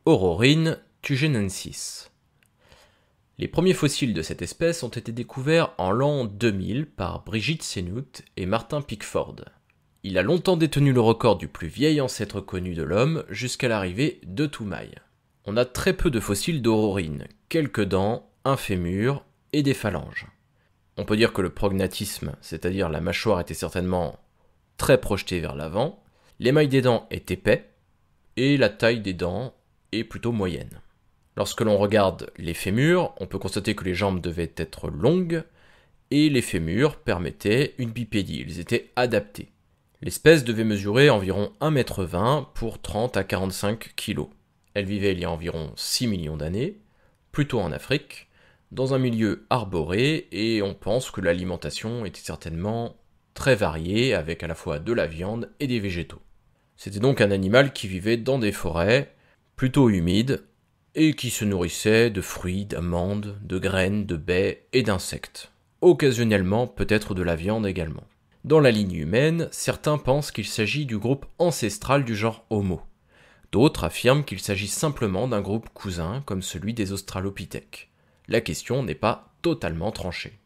Aurorine tugenensis. Les premiers fossiles de cette espèce ont été découverts en l'an 2000 par Brigitte Seenoot et Martin Pickford. Il a longtemps détenu le record du plus vieil ancêtre connu de l'homme jusqu'à l'arrivée de Toumaï. On a très peu de fossiles d'aurorines, quelques dents, un fémur et des phalanges. On peut dire que le prognatisme, c'est-à-dire la mâchoire, était certainement très projetée vers l'avant, l'émail des dents est épais et la taille des dents est plutôt moyenne. Lorsque l'on regarde les fémurs, on peut constater que les jambes devaient être longues et les fémurs permettaient une bipédie, ils étaient adaptés. L'espèce devait mesurer environ 1,20 m pour 30 à 45 kg. Elle vivait il y a environ 6 millions d'années, plutôt en Afrique, dans un milieu arboré, et on pense que l'alimentation était certainement très variée, avec à la fois de la viande et des végétaux. C'était donc un animal qui vivait dans des forêts, plutôt humides, et qui se nourrissait de fruits, d'amandes, de graines, de baies et d'insectes. Occasionnellement, peut-être de la viande également. Dans la lignée humaine, certains pensent qu'il s'agit du groupe ancestral du genre Homo. D'autres affirment qu'il s'agit simplement d'un groupe cousin, comme celui des australopithèques. La question n'est pas totalement tranchée.